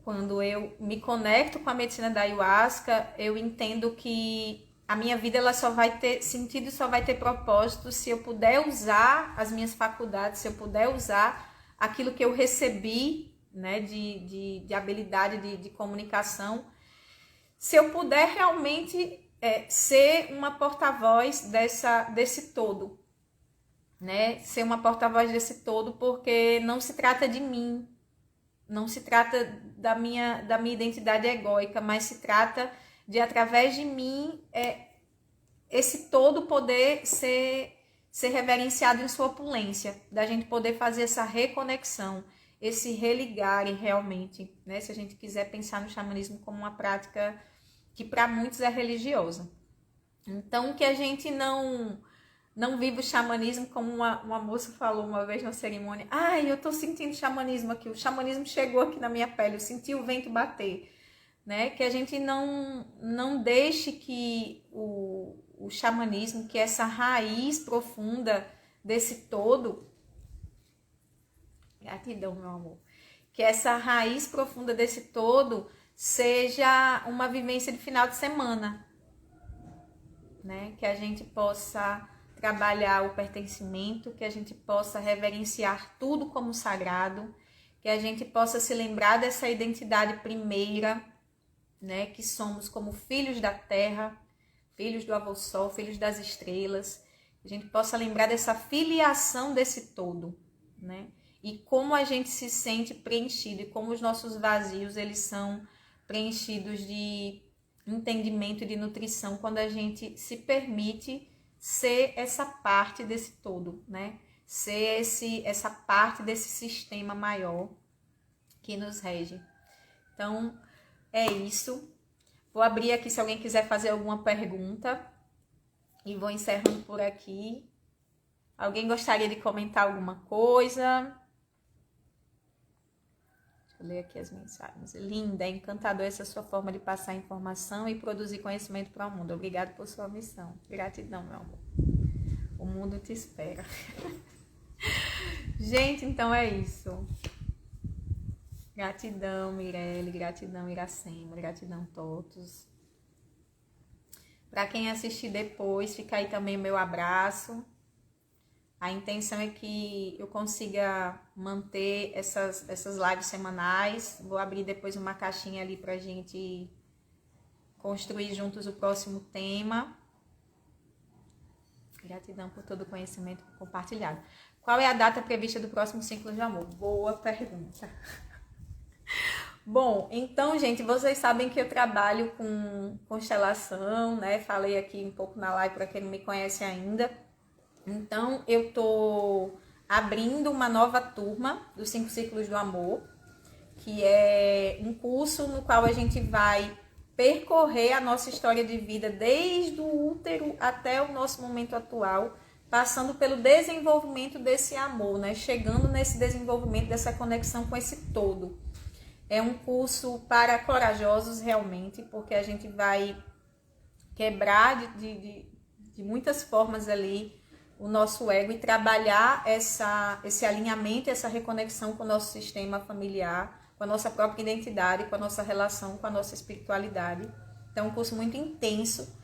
Quando eu me conecto com a medicina da ayahuasca, eu entendo que a minha vida ela só vai ter sentido, só vai ter propósito se eu puder usar as minhas faculdades, se eu puder usar aquilo que eu recebi, né, de habilidade de comunicação, se eu puder realmente ser uma porta-voz desse todo, né? Ser uma porta-voz desse todo, porque não se trata de mim, não se trata da minha identidade egóica, mas se trata de, através de mim, esse todo poder ser reverenciado em sua opulência, da gente poder fazer essa reconexão, esse religar realmente, né? Se a gente quiser pensar no xamanismo como uma prática que para muitos é religiosa. Então, que a gente não não vivo o xamanismo como uma moça falou uma vez na cerimônia. Ai, eu tô sentindo xamanismo aqui, o xamanismo chegou aqui na minha pele, eu senti o vento bater, né? Que a gente não deixe que o xamanismo, que essa raiz profunda desse todo, gratidão, meu amor, que essa raiz profunda desse todo seja uma vivência de final de semana, né? Que a gente possa trabalhar o pertencimento, que a gente possa reverenciar tudo como sagrado, que a gente possa se lembrar dessa identidade primeira, né? Que somos como filhos da terra, filhos do avô sol, filhos das estrelas, que a gente possa lembrar dessa filiação desse todo, né? E como a gente se sente preenchido e como os nossos vazios, eles são preenchidos de entendimento e de nutrição quando a gente se permite ser essa parte desse todo, né? Ser essa parte desse sistema maior que nos rege. Então, é isso. Vou abrir aqui se alguém quiser fazer alguma pergunta e vou encerrando por aqui. Alguém gostaria de comentar alguma coisa? Deixa eu ler aqui as mensagens. Linda, é encantador essa sua forma de passar informação e produzir conhecimento para o mundo. Obrigado por sua missão. Gratidão, meu amor. O mundo te espera. Gente, então é isso. Gratidão, Mirelle. Gratidão, Iracema. Gratidão a todos. Para quem assistir depois, fica aí também o meu abraço. A intenção é que eu consiga manter essas lives semanais. Vou abrir depois uma caixinha ali pra gente construir juntos o próximo tema. Gratidão por todo o conhecimento compartilhado. Qual é a data prevista do próximo ciclo de amor? Boa pergunta. Bom, então, gente, vocês sabem que eu trabalho com constelação, né? Falei aqui um pouco na live para quem não me conhece ainda. Então, eu tô abrindo uma nova turma dos 5 Ciclos do Amor, que é um curso no qual a gente vai percorrer a nossa história de vida desde o útero até o nosso momento atual, passando pelo desenvolvimento desse amor, né? Chegando nesse desenvolvimento dessa conexão com esse todo. É um curso para corajosos realmente, porque a gente vai quebrar de muitas formas ali o nosso ego e trabalhar esse alinhamento, essa reconexão com o nosso sistema familiar, com a nossa própria identidade, com a nossa relação, com a nossa espiritualidade. Então, é um curso muito intenso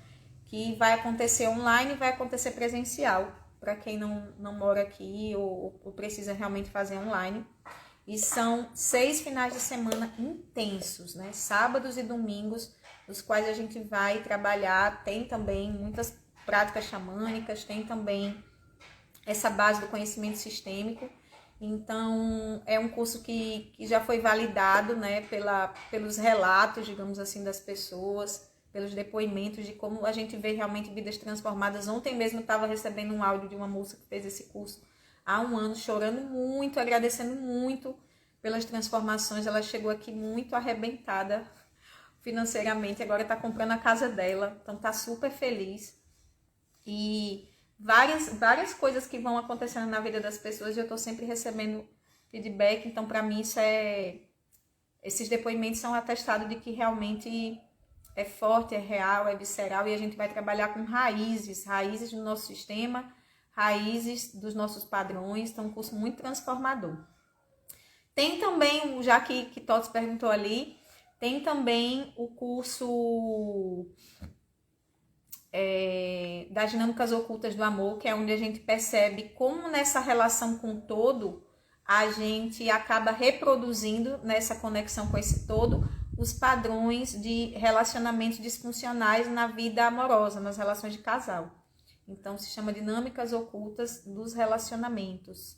que vai acontecer online e vai acontecer presencial, para quem não mora aqui ou precisa realmente fazer online. E são 6 finais de semana intensos, né? Sábados e domingos, nos quais a gente vai trabalhar. Tem também muitas práticas xamânicas, tem também essa base do conhecimento sistêmico. Então, é um curso que já foi validado, né, pelos relatos, digamos assim, das pessoas, pelos depoimentos de como a gente vê realmente vidas transformadas. Ontem mesmo eu estava recebendo um áudio de uma moça que fez esse curso há um ano, chorando muito, agradecendo muito pelas transformações. Ela chegou aqui muito arrebentada financeiramente, agora está comprando a casa dela, então está super feliz. E várias coisas que vão acontecendo na vida das pessoas e eu estou sempre recebendo feedback. Então, para mim, esses depoimentos são atestados de que realmente é forte, é real, é visceral, e a gente vai trabalhar com raízes do nosso sistema, raízes dos nossos padrões. Então, um curso muito transformador. Tem também, já que Tots perguntou ali, tem também o curso das dinâmicas ocultas do amor, que é onde a gente percebe como nessa relação com o todo, a gente acaba reproduzindo nessa conexão com esse todo os padrões de relacionamentos disfuncionais na vida amorosa, nas relações de casal. Então, se chama dinâmicas ocultas dos relacionamentos.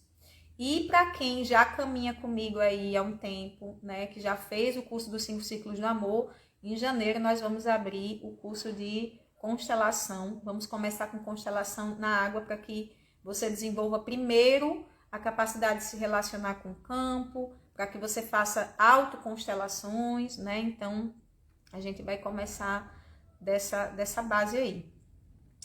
E para quem já caminha comigo aí há um tempo, né, que já fez o curso dos 5 Ciclos do Amor, em janeiro nós vamos abrir o curso de constelação. Vamos começar com constelação na água para que você desenvolva primeiro a capacidade de se relacionar com o campo, para que você faça autoconstelações, né? Então, a gente vai começar dessa base aí.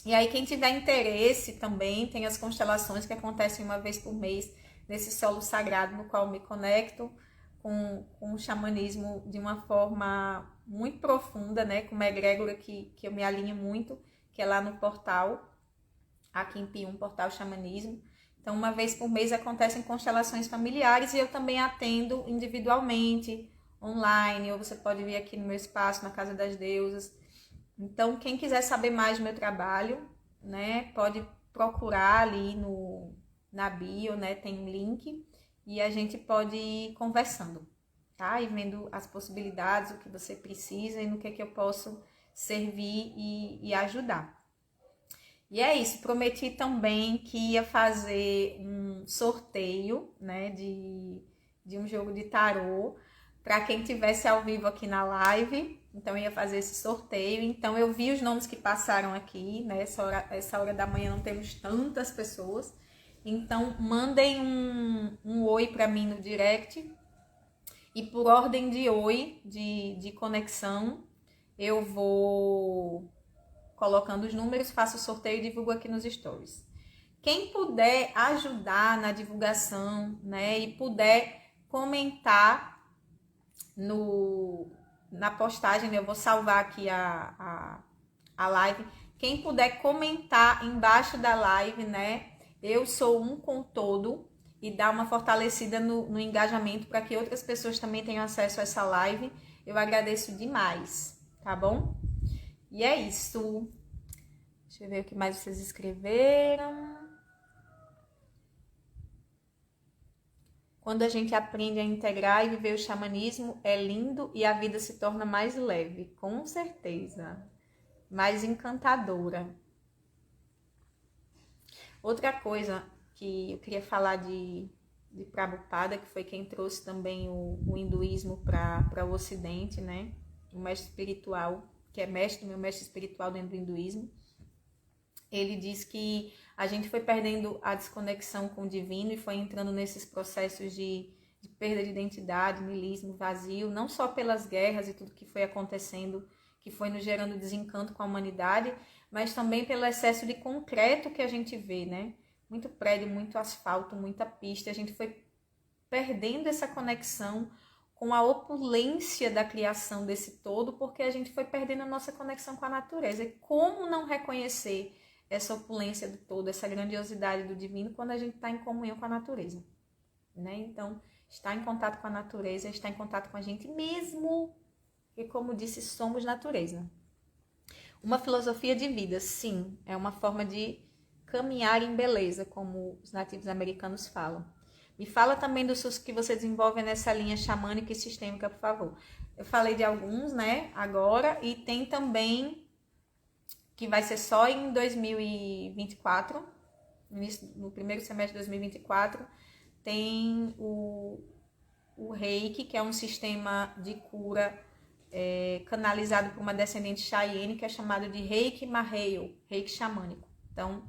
E aí, quem tiver interesse também, tem as constelações que acontecem uma vez por mês nesse solo sagrado, no qual eu me conecto com o xamanismo de uma forma muito profunda, né? Com uma egrégora que eu me alinho muito, que é lá no portal, aqui em Pium, Portal Xamanismo. Então, uma vez por mês acontecem constelações familiares e eu também atendo individualmente, online, ou você pode vir aqui no meu espaço, na Casa das Deusas. Então, quem quiser saber mais do meu trabalho, né, pode procurar ali na bio, né, tem um link e a gente pode ir conversando, tá? E vendo as possibilidades, o que você precisa e no que eu posso servir e ajudar. E é isso, prometi também que ia fazer um sorteio, né, de um jogo de tarô para quem tivesse ao vivo aqui na live. Então eu ia fazer esse sorteio. Então eu vi os nomes que passaram aqui, né? Essa hora da manhã não temos tantas pessoas. Então mandem um oi para mim no direct. E por ordem de oi, de conexão, eu vou colocando os números, faço o sorteio e divulgo aqui nos stories. Quem puder ajudar na divulgação, né, e puder comentar na postagem, né, eu vou salvar aqui a live. Quem puder comentar embaixo da live, né, eu sou um com todo, e dar uma fortalecida no engajamento para que outras pessoas também tenham acesso a essa live, eu agradeço demais, tá bom? E é isso. Deixa eu ver o que mais vocês escreveram. Quando a gente aprende a integrar e viver o xamanismo, é lindo e a vida se torna mais leve, com certeza. Mais encantadora. Outra coisa que eu queria falar de Prabhupada, que foi quem trouxe também o hinduísmo para o ocidente, né? O mestre espiritual, que é meu mestre espiritual dentro do hinduísmo. Ele diz que a gente foi perdendo a desconexão com o divino e foi entrando nesses processos de perda de identidade, niilismo, vazio, não só pelas guerras e tudo que foi acontecendo, que foi nos gerando desencanto com a humanidade, mas também pelo excesso de concreto que a gente vê, né? Muito prédio, muito asfalto, muita pista. A gente foi perdendo essa conexão com a opulência da criação desse todo, porque a gente foi perdendo a nossa conexão com a natureza. E como não reconhecer essa opulência do todo, essa grandiosidade do divino, quando a gente está em comunhão com a natureza, né? Então, estar em contato com a natureza, estar em contato com a gente mesmo, e como disse, somos natureza. Uma filosofia de vida, sim, é uma forma de caminhar em beleza, como os nativos americanos falam. Me fala também dos que você desenvolve nessa linha xamânica e sistêmica, por favor. Eu falei de alguns, né, agora, e tem também que vai ser só em 2024, no primeiro semestre de 2024, tem o Reiki, que é um sistema de cura canalizado por uma descendente Cheyenne, que é chamado de Reiki Maheu, Reiki xamânico. Então,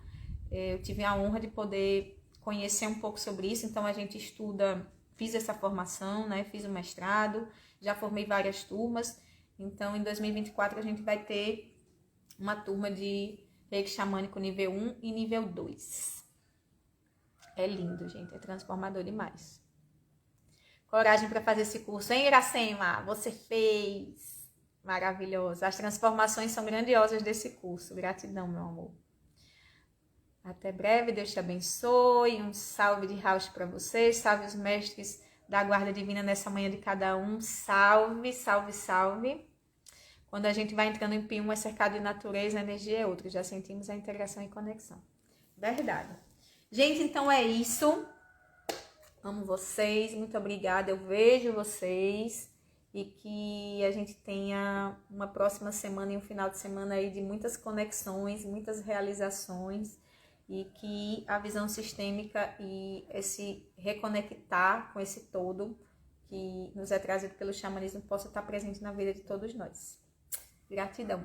eu tive a honra de poder conhecer um pouco sobre isso, então a gente estuda, fiz essa formação, né? Fiz o mestrado, já formei várias turmas, então em 2024 a gente vai ter uma turma de Reiki xamânico nível 1 e nível 2. É lindo, gente, é transformador demais. Coragem para fazer esse curso, hein, Iracema? Você fez! Maravilhosa. As transformações são grandiosas desse curso. Gratidão, meu amor. Até breve, Deus te abençoe. Um salve de house para vocês. Salve os mestres da guarda divina nessa manhã de cada um. Salve, salve, salve. Quando a gente vai entrando em Pium, é cercado de natureza, a energia é outra. Já sentimos a integração e conexão. Verdade. Gente, então é isso. Amo vocês, muito obrigada. Eu vejo vocês e que a gente tenha uma próxima semana e um final de semana aí de muitas conexões, muitas realizações e que a visão sistêmica e esse reconectar com esse todo que nos é trazido pelo xamanismo possa estar presente na vida de todos nós. Gratidão.